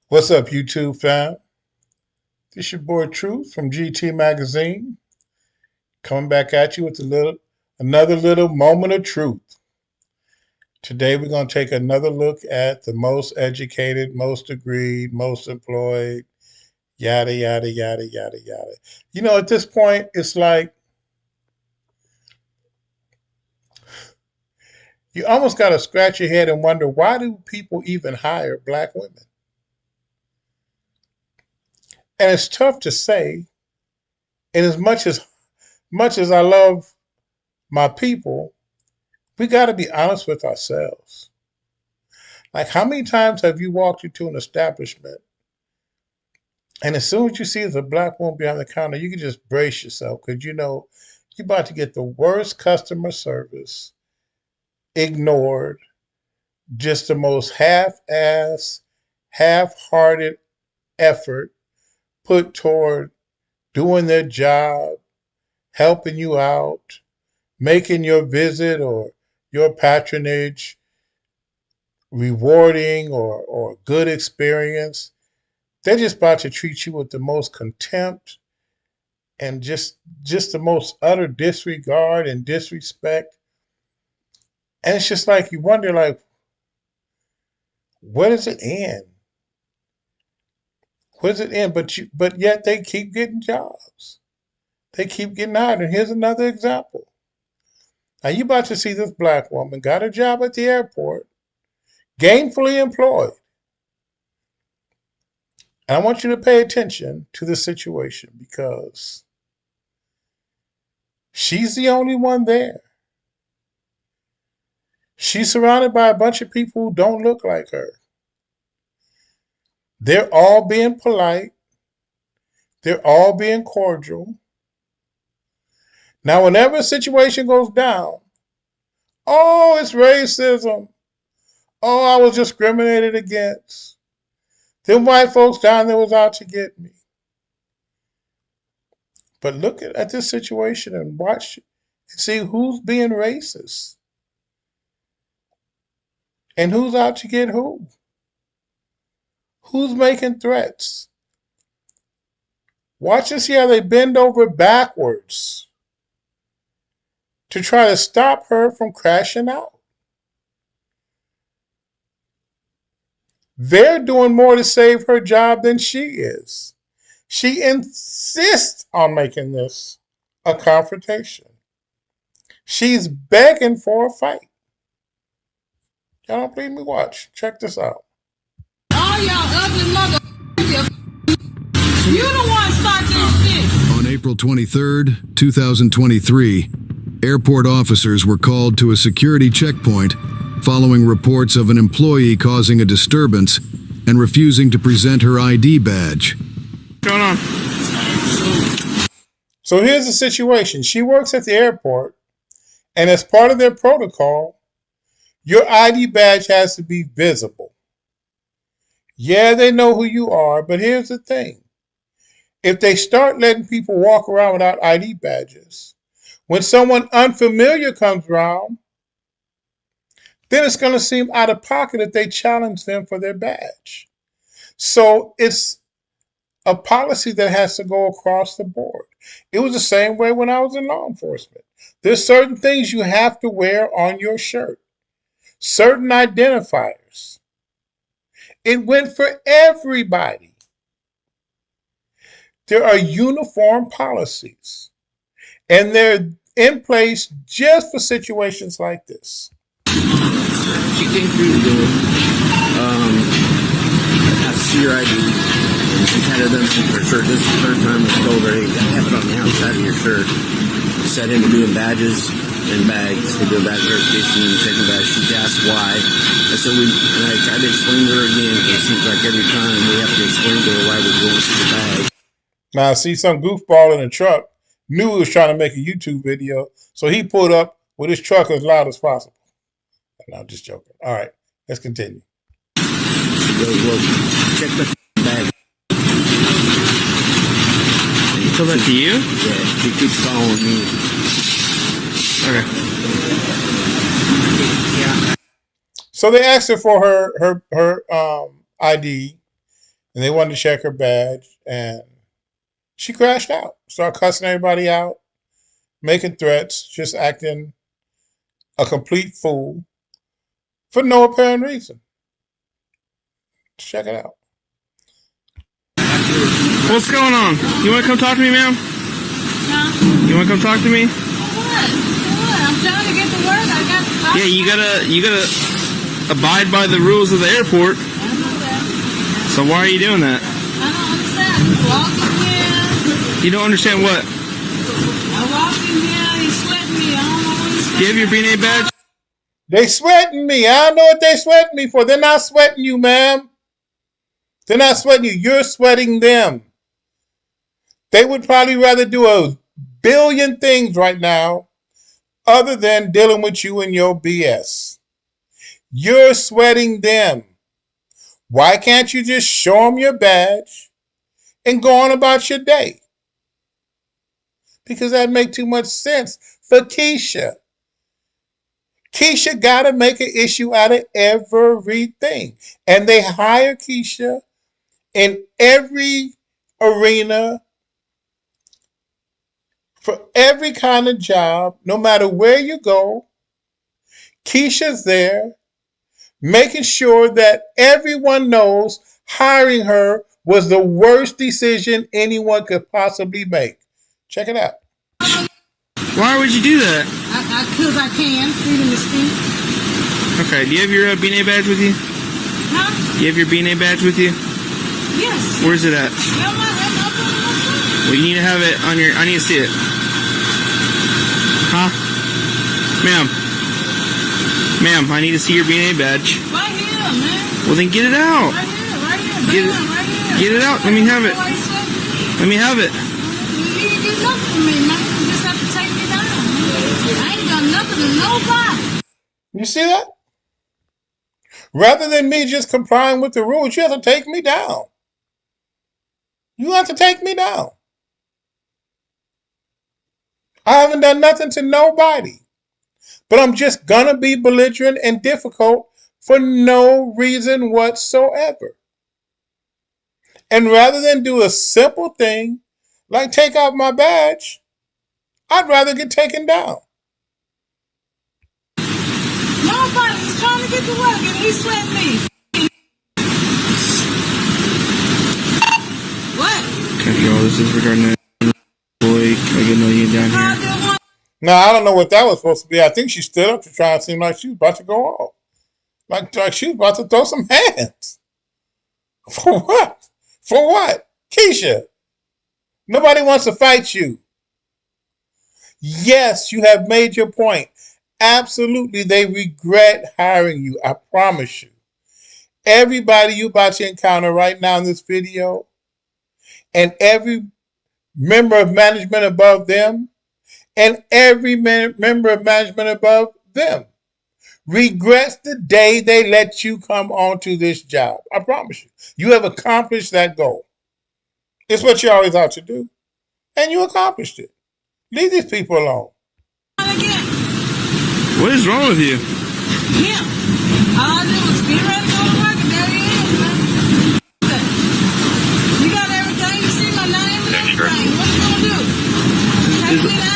What's up, YouTube fam? This your boy Truth from GT Magazine, coming back at you with another little moment of truth. Today we're going to take another look at the most educated, most agreed, most employed, yada yada yada yada yada. At this point, it's like you almost got to scratch your head and wonder, why do people even hire black women? And it's tough to say. And as much as I love my people, we got to be honest with ourselves. Like, how many times have you walked into an establishment and as soon as you see there's a black woman behind the counter, you can just brace yourself because you're about to get the worst customer service, ignored, just the most half-ass, half-hearted effort put toward doing their job, helping you out, making your visit or your patronage rewarding or good experience. They're just about to treat you with the most contempt and just the most utter disregard and disrespect. And it's just like you wonder, like, where does it end? Where does it end? But yet they keep getting jobs. They keep getting hired. And here's another example. Now you about to see this black woman got a job at the airport, gainfully employed. And I want you to pay attention to the situation because she's the only one there. She's surrounded by a bunch of people who don't look like her. They're all being polite. They're all being cordial. Now, whenever a situation goes down, oh, it's racism. Oh, I was discriminated against. Them white folks down there was out to get me. But look at this situation and watch and see who's being racist and who's out to get who. Who's making threats? Watch and see how they bend over backwards to try to stop her from crashing out. They're doing more to save her job than she is. She insists on making this a confrontation. She's begging for a fight. Y'all don't believe me? Watch. Check this out. All y'all ugly mother. You the one start this shit. On April 23rd, 2023, airport officers were called to a security checkpoint following reports of an employee causing a disturbance and refusing to present her ID badge. What's going on? So here's the situation. She works at the airport, and as part of their protocol, your ID badge has to be visible. Yeah, they know who you are, but here's the thing. If they start letting people walk around without ID badges, when someone unfamiliar comes around, then it's going to seem out of pocket if they challenge them for their badge. So it's a policy that has to go across the board. It was the same way when I was in law enforcement. There's certain things you have to wear on your shirt, certain identifiers. It went for everybody. There are uniform policies, and they're in place just for situations like this. She came through the door, asked to see your ID, and she's had it done for her shirt. This is the third time I told her, hey, have it on the outside of your shirt. Set into doing badges and bags. They do a badge verification and check the badge. She asked why. And so I tried to explain to her again, because it seems like every time we have to explain to her why we're going through the bag. Now, I see some goofball in a truck knew he was trying to make a YouTube video, so he pulled up with his truck as loud as possible. No, I'm just joking. All right, let's continue. She goes, well, check the bag. So that's you? Yeah, she keeps following me. Okay. So they asked her for her ID, and they wanted to check her badge, and she crashed out. Started cussing everybody out, making threats, just acting a complete fool for no apparent reason. Check it out. What's going on? You want to come talk to me, ma'am? Huh? You want to come talk to me? What? I'm trying to get to work. I got. Yeah, you gotta abide by the rules of the airport. I know that. So why are you doing that? I don't understand. Walk in here. You don't understand what? I walk in here. He's sweating me. I don't know what he's sweating. Do you have your B&A badge? They sweating me. I don't know what they sweating me for. They're not sweating you, ma'am. They're not sweating you. You're sweating them. They would probably rather do a billion things right now other than dealing with you and your BS. You're sweating them. Why can't you just show them your badge and go on about your day? Because that makes too much sense for Keisha. Keisha got to make an issue out of everything. And they hire Keisha in every arena, for every kind of job, no matter where you go. Keisha's there, making sure that everyone knows hiring her was the worst decision anyone could possibly make. Check it out. Why would you do that? Because I can. Freedom of speech. Okay, do you have your B&A badge with you? Huh? Do you have your B&A badge with you? Yes. Where's it at? Well, you need to have it on your... I need to see it. Huh? Ma'am. Ma'am, I need to see your B&A badge. Right here, man. Well, then get it out. Right here. Get it, Right here. get it out. Let me have it. Let me have it. You ain't get nothing from me, man. You just have to take me down. I ain't done nothing to nobody. You see that? Rather than me just complying with the rules, you have to take me down. You have to take me down. I haven't done nothing to nobody. But I'm just going to be belligerent and difficult for no reason whatsoever. And rather than do a simple thing like take out my badge, I'd rather get taken down. Nobody's trying to get to work and he's sweating me. What? Okay, y'all, this is regarding that boy. Can I get another unit down here? Now, I don't know what that was supposed to be. I think she stood up to try and seem like she was about to go off. Like she was about to throw some hands. For what? For what? Keisha, nobody wants to fight you. Yes, you have made your point. Absolutely, they regret hiring you. I promise you. Everybody you about to encounter right now in this video, and every member of management above them, and every member of management above them regrets the day they let you come onto this job. I promise you. You have accomplished that goal. It's what you always ought to do. And you accomplished it. Leave these people alone. What is wrong with you? Yeah. All I did was get ready to go to work and there he is, man. You got everything. You see my name and everything. What you gonna do?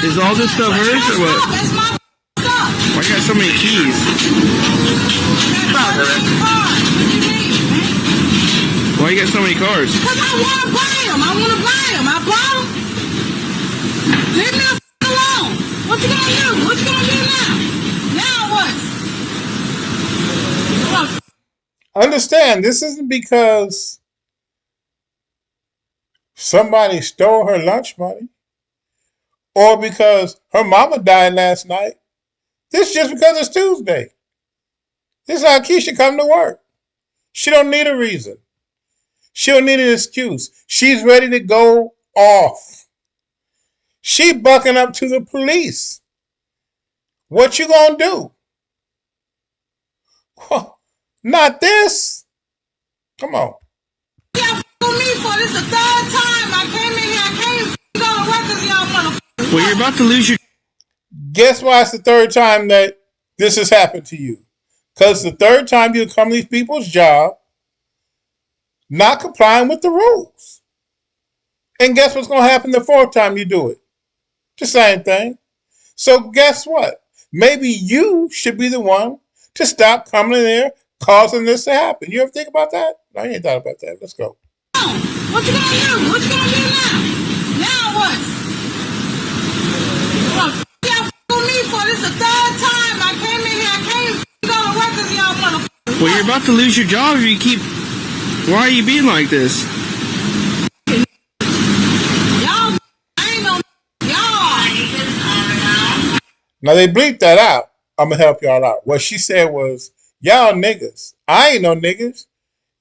Is all this stuff hers or what? That's my stuff. Why you got so many keys? What you mean, man? Why you got so many cars? Because I want to buy them. I bought them. Leave me alone. What you gonna do? What you gonna do now? Now what? Understand, this isn't because somebody stole her lunch money or because her mama died last night. This is just because it's Tuesday. This is how Keisha come to work. She don't need a reason. She don't need an excuse. She's ready to go off. She bucking up to the police. What you gonna do? Not this. Come on. Y'all for me for this the third time I came in here. I can't go to work because y'all motherfuckers. Well, you're about to lose your... Guess why it's the third time that this has happened to you? Because the third time you come to these people's job, not complying with the rules. And guess what's going to happen the fourth time you do it? The same thing. So guess what? Maybe you should be the one to stop coming in there causing this to happen. You ever think about that? No, you ain't thought about that. Let's go. What you gonna do? What you gonna do now? Now what? Y'all with me for this the third time I came in here. I can't go to work because y'all motherfuckers. Well, you're about to lose your job if you keep. Why are you being like this? Y'all, I ain't no y'all. Now they bleeped that out. I'm going to help y'all out. What she said was, y'all niggas. I ain't no niggas.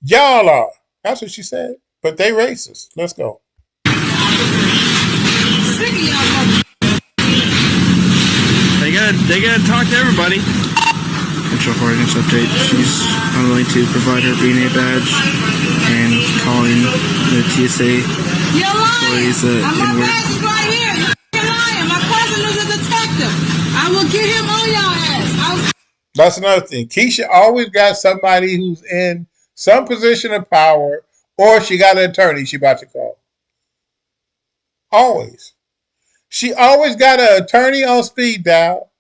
Y'all are. That's what she said. But they racist. Let's go. Sick of y'all motherfuckers. They gotta talk to everybody. Control hardness update. She's unwilling to provide her BNA badge and calling the TSA You're lying. employees My badge is right here. You're lying. My cousin is a detective. I will get him on y'all ass. That's another thing. Keisha always got somebody who's in some position of power, or she got an attorney she about to call. Always. She always got an attorney on speed dial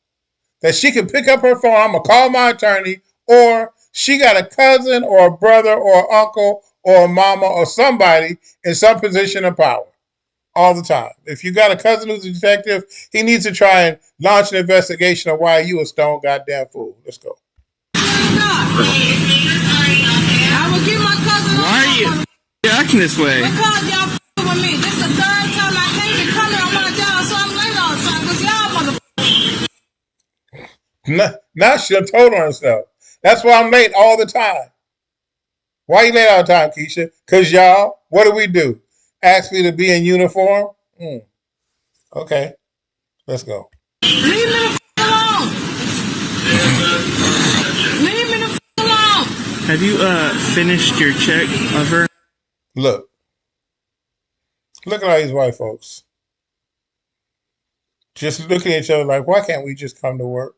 that she can pick up her phone. I'm going to call my attorney. Or she got a cousin or a brother or an uncle or a mama or somebody in some position of power. All the time. If you got a cousin who's a detective, he needs to try and launch an investigation of why you a stone goddamn fool. Let's go. I will get my cousin on Why are you acting this way? because y'all with me. This is the third time I came to come here on my job, so I'm late all the time because y'all motherfuckers. Now she done told on herself. That's why I'm late all the time. Why you late all the time, Keisha? Because y'all, what do? Ask me to be in uniform? Okay. Let's go. Leave me the alone. Leave me the alone. Have you finished your check of her? Look at all these white folks. Just looking at each other like, why can't we just come to work?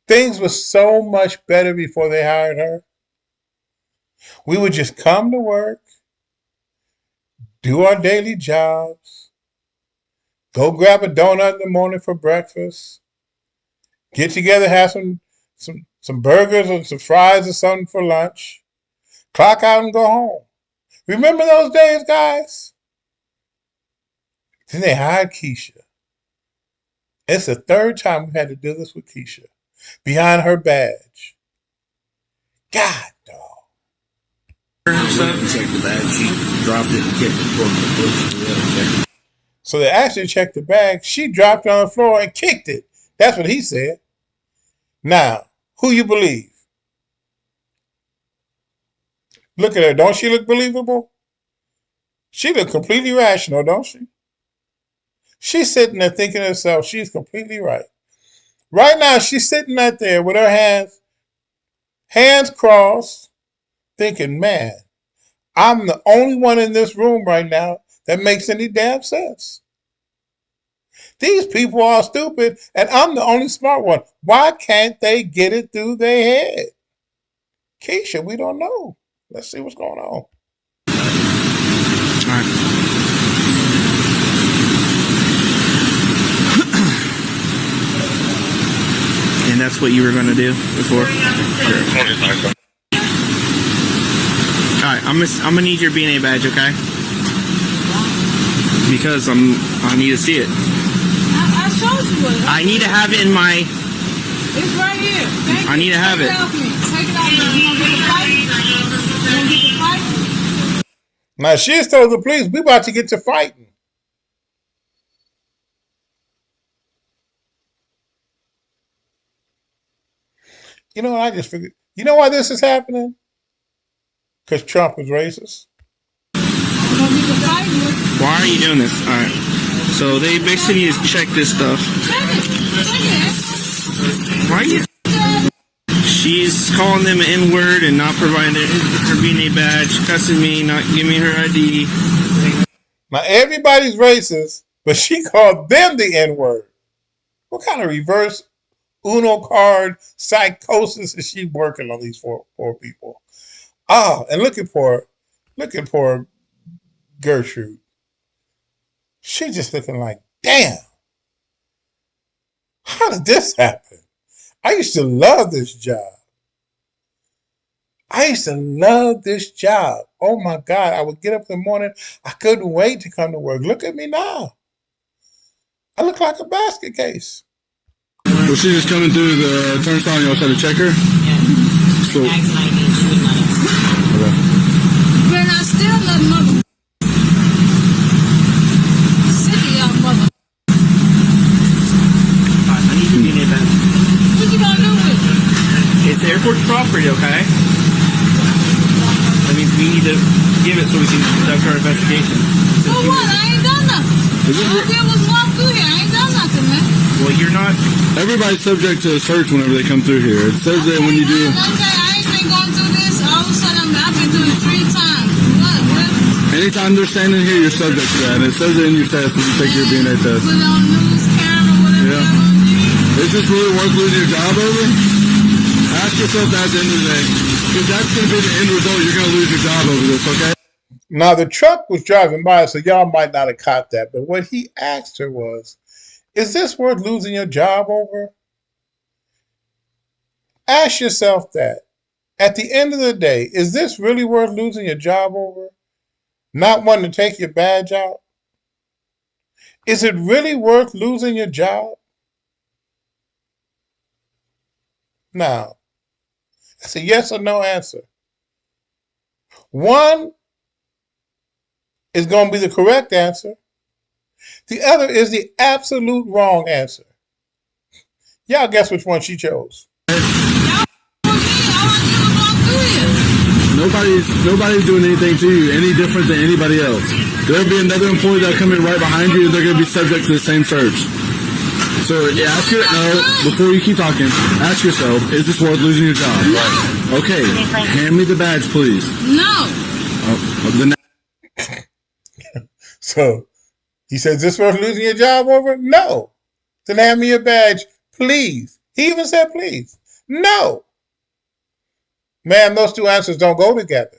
Things were so much better before they hired her. We would just come to work, do our daily jobs, go grab a donut in the morning for breakfast, get together, have some burgers or some fries or something for lunch, clock out and go home. Remember those days, guys? Then they hired Keisha. It's the third time we've had to do this with Keisha. Behind her badge. God, dog. Checked the bag. She dropped it and kicked it toward the bush. So they actually checked the bag. She dropped it on the floor and kicked it. That's what he said. Now, who you believe? Look at her. Don't she look believable? She look completely rational, don't she? She's sitting there thinking to herself, she's completely right. Right now, she's sitting out there with her hands crossed, thinking, man, I'm the only one in this room right now that makes any damn sense. These people are stupid, and I'm the only smart one. Why can't they get it through their head? Keisha, we don't know. Let's see what's going on. All right. And that's what you were going to do before? Alright, I'm gonna need your BNA badge, okay? Because I need to see it. I showed you it. I need to have it in my. It's right here. Thank you. I need to have it. Take it off me. Take it off me. You gonna get the fight? You gonna get the fight? Now, she's told the police, we about to get to fighting. You know what I just figured? You know why this is happening? Because Trump is racist. You gonna get the fight? Why are you doing this? Alright. So they basically need to check this stuff. Check it. Why are you? She's calling them an N-word and not providing her BNA badge, cussing me, not giving me her ID. Now, everybody's racist, but she called them the N-word. What kind of reverse Uno card psychosis is she working on these four people? Oh, and looking for Gertrude. She just looking like, damn, how did this happen? I used to love this job. I used to love this job. Oh my God. I would get up in the morning. I couldn't wait to come to work. Look at me now. I look like a basket case. Was she just coming through the turnstile and y'all tried to check her? So, But I still love mother. Sick of y'all mother. I need to be in a badge. What you gonna do with it? It's the airport's property, okay? That means we need to give it so we can conduct our investigation. So what? I ain't done nothing. All I did was walk through here. I ain't done nothing, man. Well, you're not. everybody's subject to a search whenever they come through here. It says that when you do... Okay, I ain't been going through this. All of a sudden, I've been through it 3 times. What? Anytime they're standing here, you're subject to that. And it says it in your test when you take your DNA test. Put on news, Karen, or whatever. Yeah. Is this really worth losing your job over? Ask yourself that at the end of the day. Because that's going to be the end result. You're going to lose your job over this, okay? Now, the truck was driving by, so y'all might not have caught that. But what he asked her was, is this worth losing your job over? Ask yourself that. At the end of the day, is this really worth losing your job over? Not wanting to take your badge out? Is it really worth losing your job? Now, that's a yes or no answer. One is going to be the correct answer. The other is the absolute wrong answer. Y'all guess which one she chose. Nobody's doing anything to you any different than anybody else. There'll be another employee that'll come in right behind you and they're going to be subject to the same search. So before you keep talking, ask yourself, is this worth losing your job? No. Okay, hand me the badge, please. No. So, he says, is this worth losing your job over? No. Then hand me your badge, please. He even said, please. No. Man, those two answers don't go together.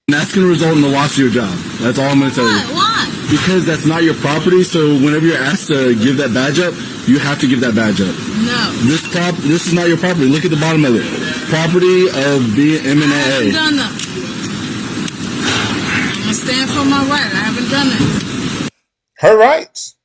And that's going to result in the loss of your job. That's all I'm going to tell you. Why? Because that's not your property, so whenever you're asked to give that badge up, you have to give that badge up. No. This is not your property. Look at the bottom of it. Property of I haven't BMNAA. done nothing. I'm going to stand for my right. I haven't done it. Her rights.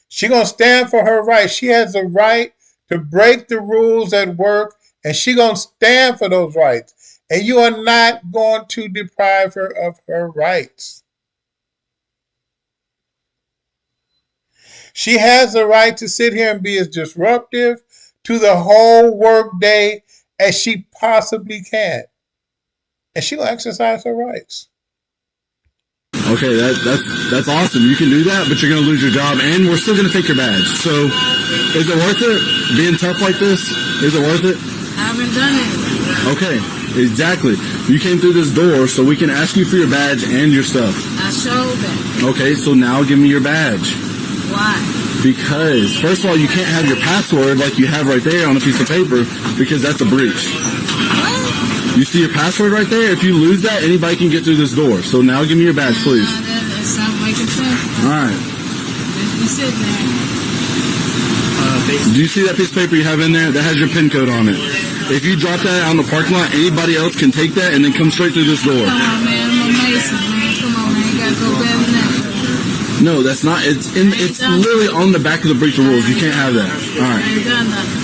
She going to stand for her rights. She has the right to break the rules at work, and she going to stand for those rights. And you are not going to deprive her of her rights. She has the right to sit here and be as disruptive to the whole work day as she possibly can. And she will exercise her rights. Okay, that's awesome. You can do that, but you're going to lose your job, and we're still going to take your badge. So, is it worth it? Being tough like this? Is it worth it? I haven't done it. Okay, exactly. You came through this door, so we can ask you for your badge and your stuff. I showed that. Okay, so now give me your badge. Why? Because, first of all, you can't have your password like you have right there on a piece of paper, because that's a breach. What? You see your password right there? If you lose that, anybody can get through this door. So now give me your badge, please. That's not making sense. All right. Just be sitting there. Do you see that piece of paper you have in there? That has your PIN code on it. If you drop that out in the parking lot, anybody else can take that and then come straight through this door. Come on, man. I'm a Mason, man. Come on, man. You got to go better than that. No, that's not. It's literally on the back of the breach of rules. You can't have that. All right. I ain't done nothing.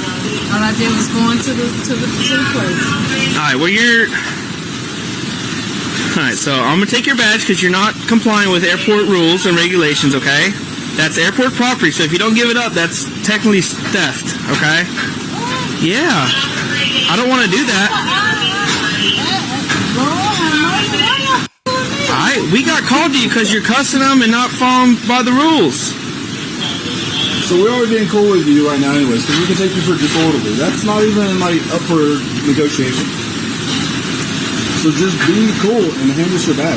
All I did was go into the place. Alright, well you're... Alright, so I'm going to take your badge because you're not complying with airport rules and regulations, okay? That's airport property, so if you don't give it up, that's technically theft, okay? Yeah. I don't want to do that. Alright, we got called to you because you're cussing them and not following by the rules. So we're already being cool with you right now anyways, because we can take you for disorderly. That's not even, up for negotiation. So just be cool and hand us your badge.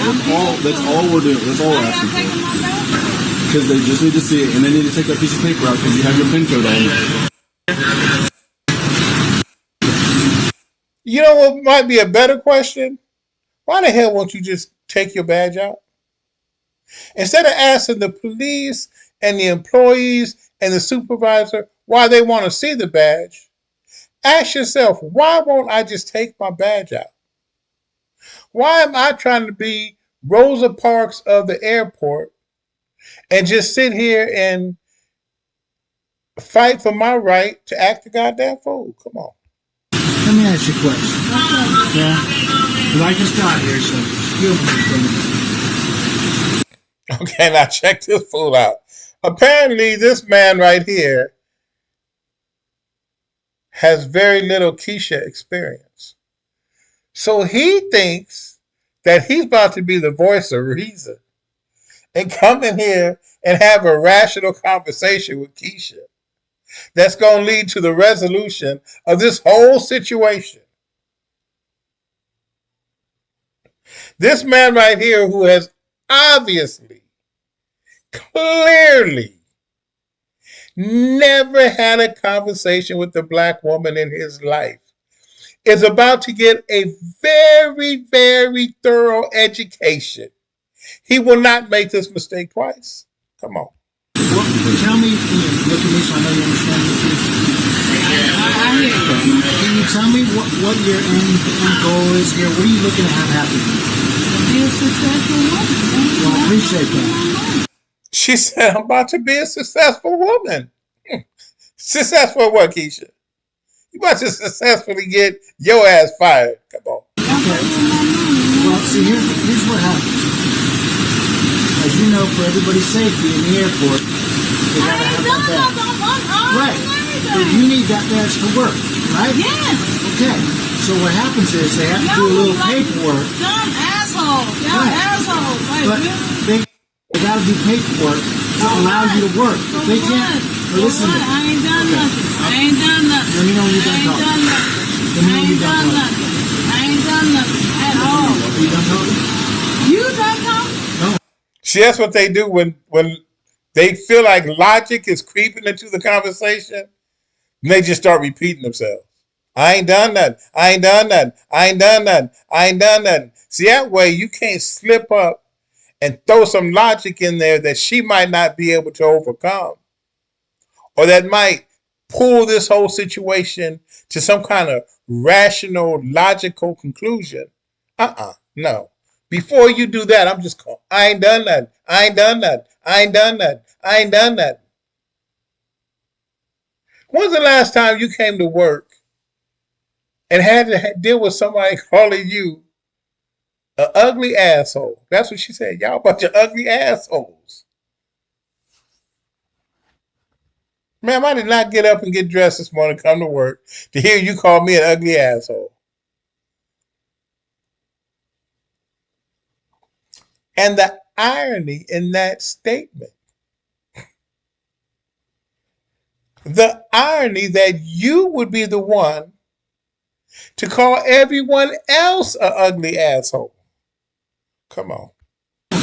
That's all we're doing. That's all we're asking for. Because they just need to see it, and they need to take that piece of paper out because you have your PIN code on it. You know what might be a better question? Why the hell won't you just take your badge out? Instead of asking the police and the employees and the supervisor why they want to see the badge, ask yourself, why won't I just take my badge out? Why am I trying to be Rosa Parks of the airport and just sit here and fight for my right to act a goddamn fool? Come on. Let me ask you a question. Yeah? Because I just got here, so excuse me for a minute. Okay, now check this fool out. Apparently, this man right here has very little Keisha experience. So he thinks that he's about to be the voice of reason and come in here and have a rational conversation with Keisha that's going to lead to the resolution of this whole situation. This man right here, who has obviously, clearly never had a conversation with a black woman in his life, is about to get a very, very thorough education. He will not make this mistake twice. Come on. Well, tell me, look at me so I know you understand this. I hear you. Can you tell me what your end goal is here? What are you looking to have happen? Be a successful woman. Well, I appreciate that. She said, I'm about to be a successful woman. Successful what, Keisha? You about to successfully get your ass fired. Come on. Okay. Well, see, here's what happens. As you know, for everybody's safety in the airport, they gotta have that badge. Right. But you need that badge to work, right? Yes. Okay. So what happens is they have to do a little paperwork. Dumb assholes. Y'all assholes. Like, But really? they gotta do paperwork to allow you to work. If they can't, listen to me. I ain't done nothing. I ain't done nothing. Let me know when you're done talking. Let me know when you're done talking. I ain't done nothing at all. Are you done talking? You done talking? No. See, that's what they do when they feel like logic is creeping into the conversation. And they just start repeating themselves. I ain't done nothing. I ain't done nothing. I ain't done nothing. I ain't done nothing. See, that way you can't slip up and throw some logic in there that she might not be able to overcome, or that might pull this whole situation to some kind of rational, logical conclusion. No. Before you do that, I'm just calling. I ain't done nothing. I ain't done nothing. I ain't done nothing. I ain't done nothing. When's the last time you came to work and had to deal with somebody calling you an ugly asshole? That's what she said. Y'all a bunch of ugly assholes. Ma'am, I did not get up and get dressed this morning to come to work to hear you call me an ugly asshole. And the irony in that statement, the irony that you would be the one to call everyone else an ugly asshole. Come on. I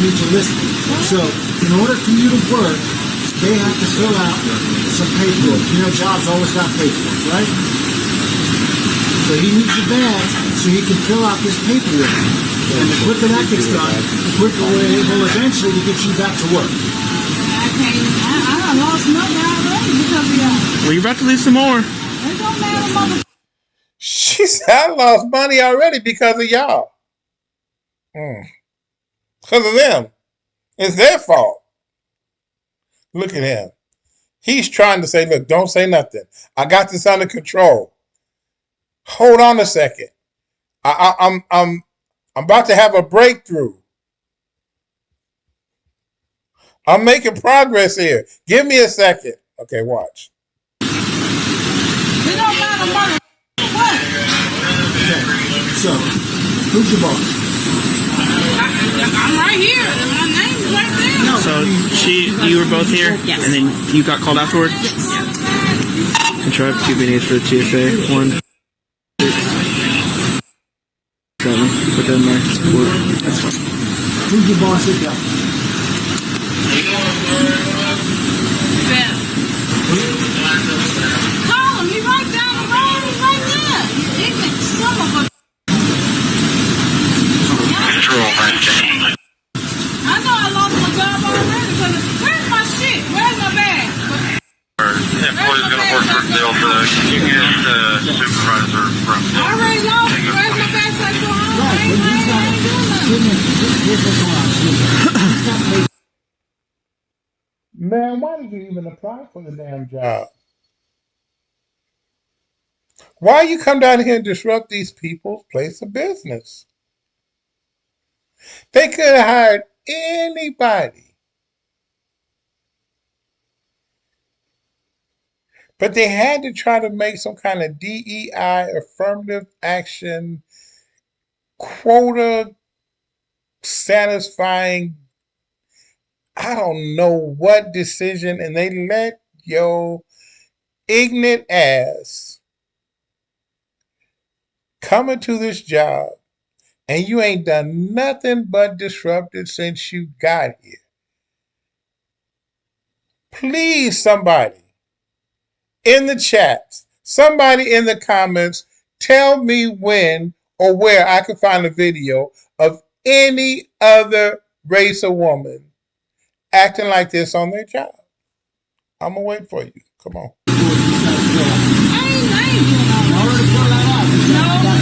need to listen. So, in order for you to work, they have to fill out some paperwork. You know, jobs always got paperwork, right? So he needs your badge so he can fill out this paperwork. And the quicker that gets done, the quicker we're able eventually to get you back to work. I done lost money already because of y'all. Well, you're about to lose some more. It don't matter, mother. She said, I lost money already because of y'all. Because of them. It's their fault. Look at him. He's trying to say, look, don't say nothing. I got this under control. Hold on a second. I'm about to have a breakthrough. I'm making progress here. Give me a second. Okay, watch. It don't matter, mother. What? Okay. So, who's your boss? I'm right here. My name's right there. No, So you were both here, Yes. and then you got called afterward. Control F2 needs for the TSA. 1, 6, 7. Put that in there. Support. That's fine. who's your boss at that? Call him. He's right down the road. He's right there. You get the supervisor from I already know. Where's my badge? Like, go home. I Right, ain't but he's got doing nothing. here's what's going on. He's got paperwork. Man, why did you even apply for the damn job? Why you come down here and disrupt these people's place of business? They could have hired anybody, but they had to try to make some kind of DEI affirmative action quota satisfying, I don't know what decision, and they let your ignorant ass come into this job and you ain't done nothing but disrupt it since you got here. Please, somebody in the chats, somebody in the comments, tell me when or where I can find a video of any other race or woman acting like this on their job. I'm gonna wait for you. Come on. I ain't doing all In that. order to fill that out, he's got that.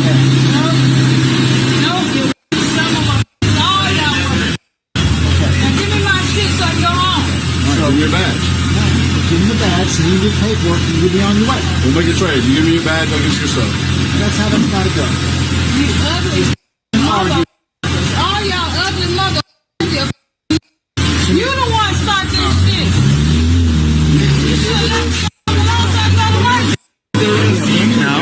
No, you some of them, all y'all work. Now give me my shit so I can go home. So your badge. Give him the badge, so you get paperwork, and you'll be on your way. We'll make a trade. You give me your badge, I'll get you your stuff. That's how that's got to go. You ugly mother. All y'all ugly mother. You the one start this shit. You should have left me alone so I can go to work. No.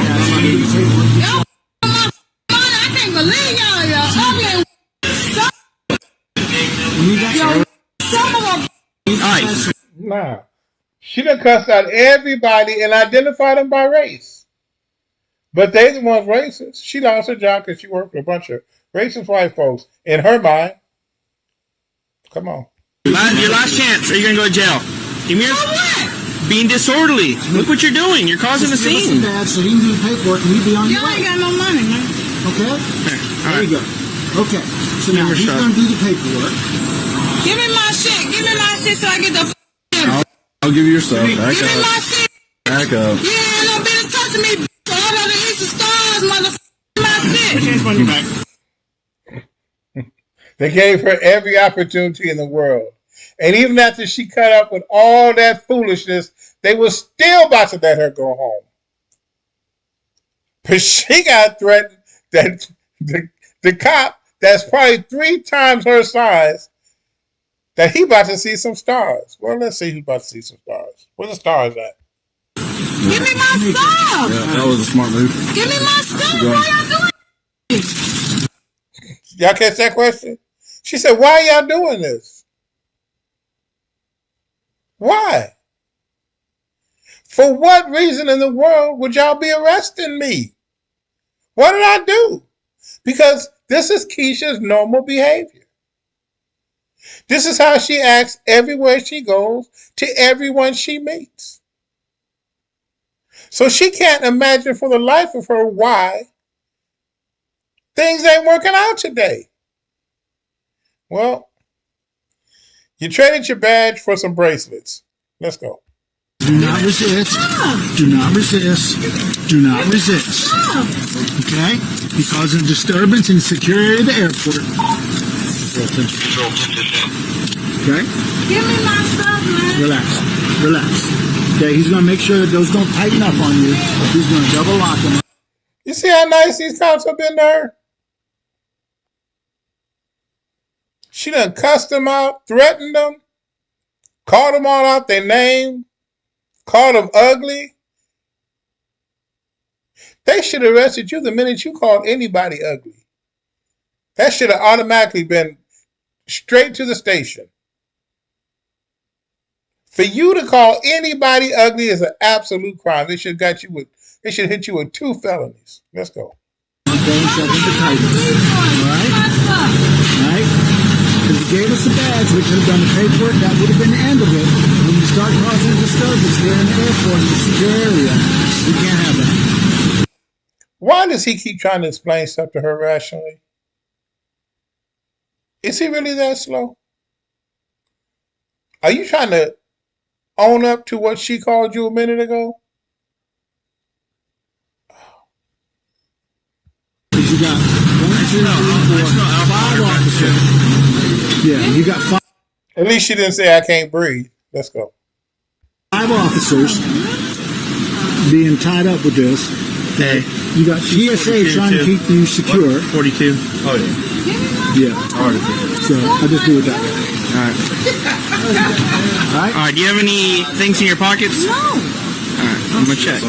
Y'all my money. I can't believe y'all ugly. Some of them. All right. Nah. She done cussed out everybody and identified them by race. But they the ones racist. She lost her job because she worked for a bunch of racist white folks. In her mind. Come on. Your last chance, or you're gonna go to jail. Give me your being disorderly. Look what you're doing. You're causing a Just give us scene. the badge, so you can do the paperwork, and you'll be on your Y'all ain't way. got no money, man. Okay? All There right. you go. Okay. So now Remember he's stuff. going to do the paperwork. Give me my shit. Give me my shit so I get the. I'll give you your stuff. Back Give me my up. shit. Back up. You ain't no business touching me. All of the Easter stars, motherfucker. My shit. They gave her every opportunity in the world. And even after she cut up with all that foolishness, they were still about to let her go home. But she got threatened that the cop that's probably 3 times her size, that he about to see some stars. Well, let's see who's about to see some stars. Where the stars at? Give me my stuff. Yeah, that was a smart move. Give me my stuff. Why y'all doing? Y'all catch that question? She said, why are y'all doing this? Why? For what reason in the world would y'all be arresting me? What did I do? Because this is Keisha's normal behavior. This is how she acts everywhere she goes, to everyone she meets. So she can't imagine for the life of her why things ain't working out today. Well, you traded your badge for some bracelets. Let's go. Do not resist. Do not resist. Do not resist. Okay? You're causing a disturbance in the security of the airport. Okay? Give me my stuff, man. Relax. Relax. Okay, he's going to make sure that those don't tighten up on you. He's going to double lock them. You see how nice these cops have been to her? She done cussed them out, threatened them, called them all out their name, called them ugly. They should have arrested you the minute you called anybody ugly. That should have automatically been straight to the station. For you to call anybody ugly is an absolute crime. They should have hit you with 2 felonies. Let's go. Okay, so I think the tighten. All right? All right? Because he gave us the badge, we could have done the paperwork, that would have been the end of it. When you start causing a disturbance here in the airport, in the secure area, we can't have that. Why does he keep trying to explain stuff to her rationally? Is he really that slow? Are you trying to own up to what she called you a minute ago? You got 1, 2, 3, 4, 5 officers. Yeah, you got At least she didn't say I can't breathe. Let's go. 5 officers being tied up with this. Hey, You got TSA trying to keep you secure. 42. Oh, yeah. Yeah. I already figured. So I just do it that way. All right. All right. Do you have any things in your pockets? No. All right. I'm gonna check.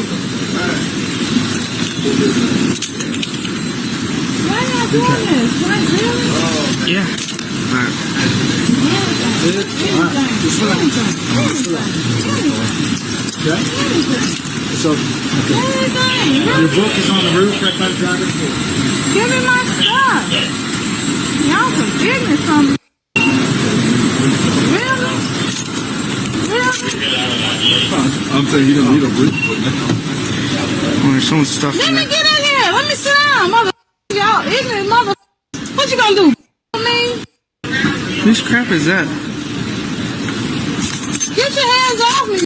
Why are you doing this? Why, really? Yeah. All right. Okay. So your book is on the roof right by the driver's door. Give me my stuff. Y'all forgive me some. Really? I'm saying you don't need a brief. Oh, there's so much stuff Let in me there. get in here. Let me sit down, mother. Y'all ignorant mother. What you gonna do? Me? Whose crap is that? Get your hands off me.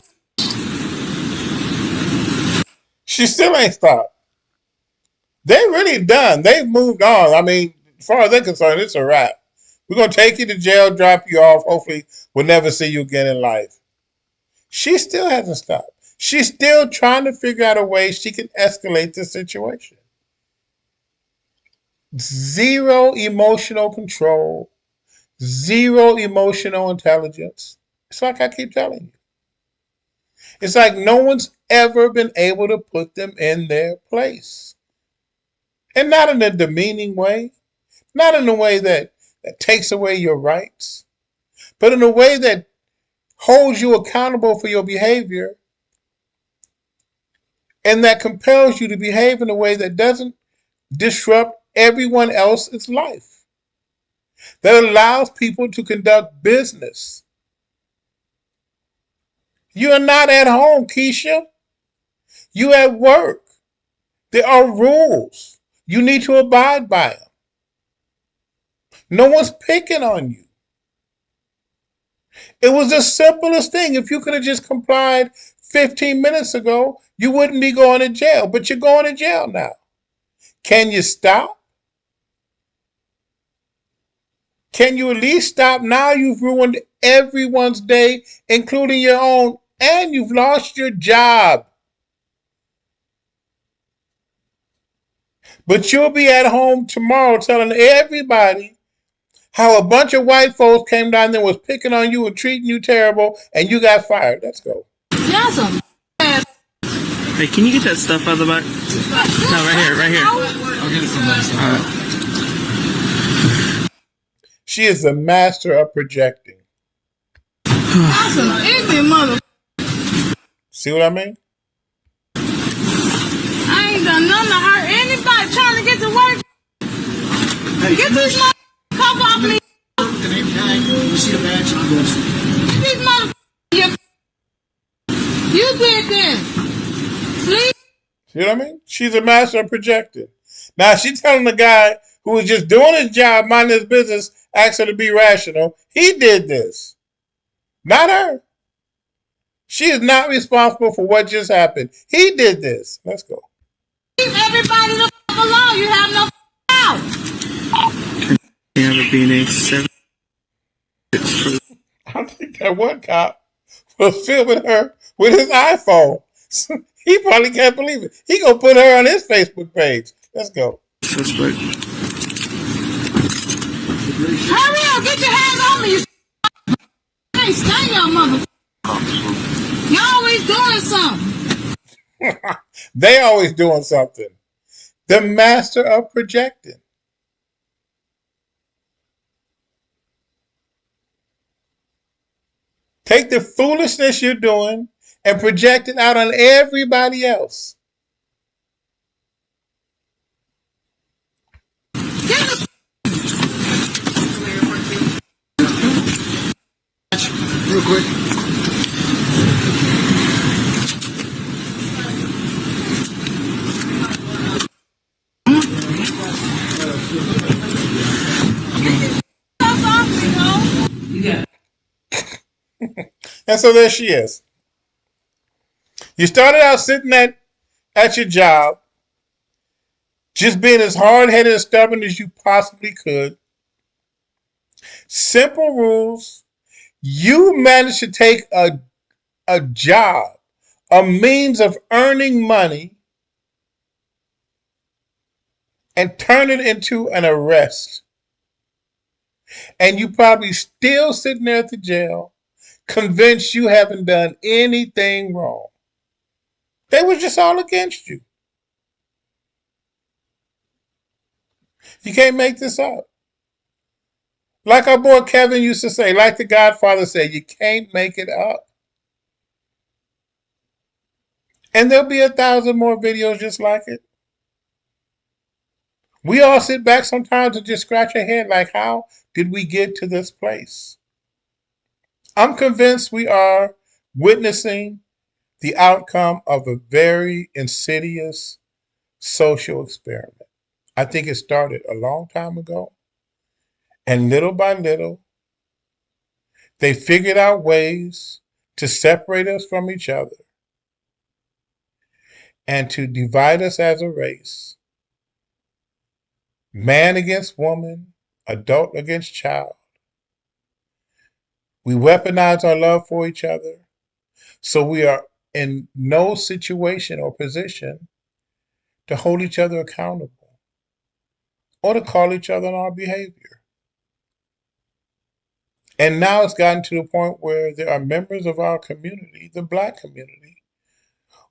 She still ain't stopped. They're really done. They've moved on. I mean, as far as they're concerned, it's a wrap. We're going to take you to jail, drop you off. Hopefully, we'll never see you again in life. She still hasn't stopped. She's still trying to figure out a way she can escalate the situation. Zero emotional control. Zero emotional intelligence. It's like I keep telling you. It's like no one's ever been able to put them in their place. And not in a demeaning way, not in a way that takes away your rights, but in a way that holds you accountable for your behavior and that compels you to behave in a way that doesn't disrupt everyone else's life, that allows people to conduct business. You are not at home, Keisha. You at work. There are rules. You need to abide by them. No one's picking on you. It was the simplest thing. If you could have just complied 15 minutes ago, you wouldn't be going to jail. But you're going to jail now. Can you stop? Can you at least stop? Now you've ruined everyone's day, including your own, and you've lost your job. But you'll be at home tomorrow telling everybody how a bunch of white folks came down there, was picking on you and treating you terrible, and you got fired. Let's go. Y'all some ass. Hey, can you get that stuff out of the back? No, right here, right here. I'll get it from that side. She is the master of projecting. Y'all some ignorant mother. See what I mean? I ain't done nothing to hurt anybody trying to get to work. Hey, Get these mother cuff off me. the name tag. You see a badge on this. These mother. You did this. Sleep. See what I mean? She's a master of projecting. Now she's telling the guy who was just doing his job, minding his business, asked her to be rational. He did this. Not her. She is not responsible for what just happened. He did this. Let's go. Leave everybody the fuck alone. You have no out. You have a B&H 7. I think that one cop was filming her with his iPhone. He probably can't believe it. He gonna put her on his Facebook page. Let's go. Suspect. Hurry up. Get your hands on me. You can't stand y'all mother. Y'all always doing something. They always doing something. The master of projecting. Take the foolishness you're doing and project it out on everybody else. Real quick. And so there she is. You started out sitting at your job, Just being as hard-headed and stubborn as you possibly could. Simple rules. You managed to take a job, a means of earning money, and turn it into an arrest. And you probably still sitting there at the jail, convinced you haven't done anything wrong. They was just all against you. You can't make this up. Like our boy Kevin used to say, like the Godfather said, you can't make it up. And there'll be 1,000 more videos just like it. We all sit back sometimes and just scratch our head like, how did we get to this place? I'm convinced we are witnessing the outcome of a very insidious social experiment. I think it started a long time ago. And little by little, they figured out ways to separate us from each other and to divide us as a race. Man against woman, adult against child. We weaponize our love for each other, so we are in no situation or position to hold each other accountable or to call each other on our behavior. And now it's gotten to the point where there are members of our community, the Black community,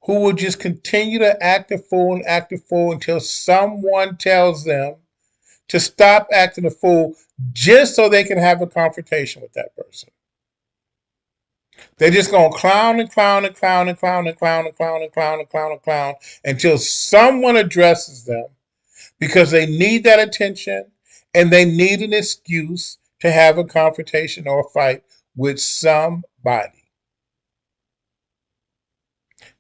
who will just continue to act a fool until someone tells them to stop acting a fool just so they can have a confrontation with that person. They're just going to clown until someone addresses them because they need that attention and they need an excuse to have a confrontation or a fight with somebody.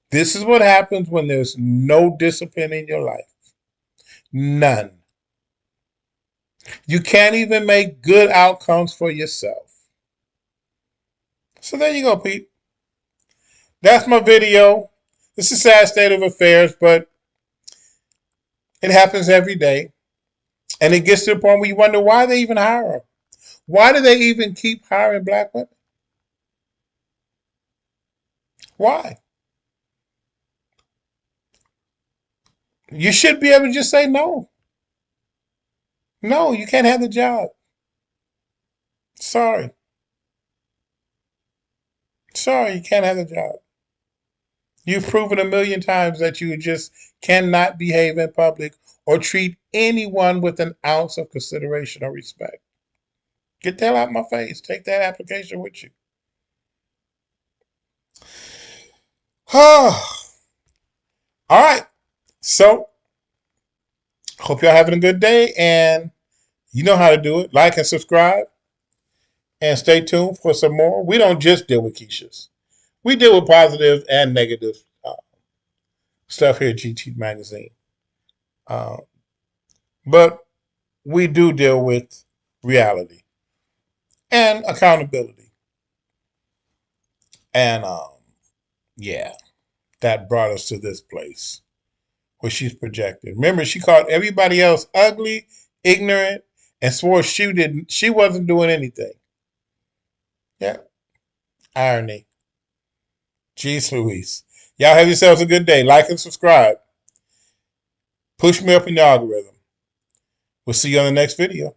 This is what happens when there's no discipline in your life. None. You can't even make good outcomes for yourself. So there you go, Pete. That's my video. It's a sad state of affairs, but it happens every day. And it gets to the point where you wonder why they even hire them. Why do they even keep hiring Black women? Why? You should be able to just say no. No, you can't have the job. Sorry, you can't have the job. You've proven 1,000,000 times that you just cannot behave in public or treat anyone with an ounce of consideration or respect. Get the hell out of my face. Take that application with you. All right. So, hope y'all having a good day, and you know how to do it. Like and subscribe, and stay tuned for some more. We don't just deal with Keishas. We deal with positive and negative stuff here at GT Magazine. But we do deal with reality and accountability. And yeah, that brought us to this place where she's projected. Remember, she called everybody else ugly, ignorant, and swore she wasn't doing anything. Yeah. Irony. Jeez Louise. Y'all have yourselves a good day. Like and subscribe. Push me up in the algorithm. We'll see you on the next video.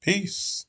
Peace.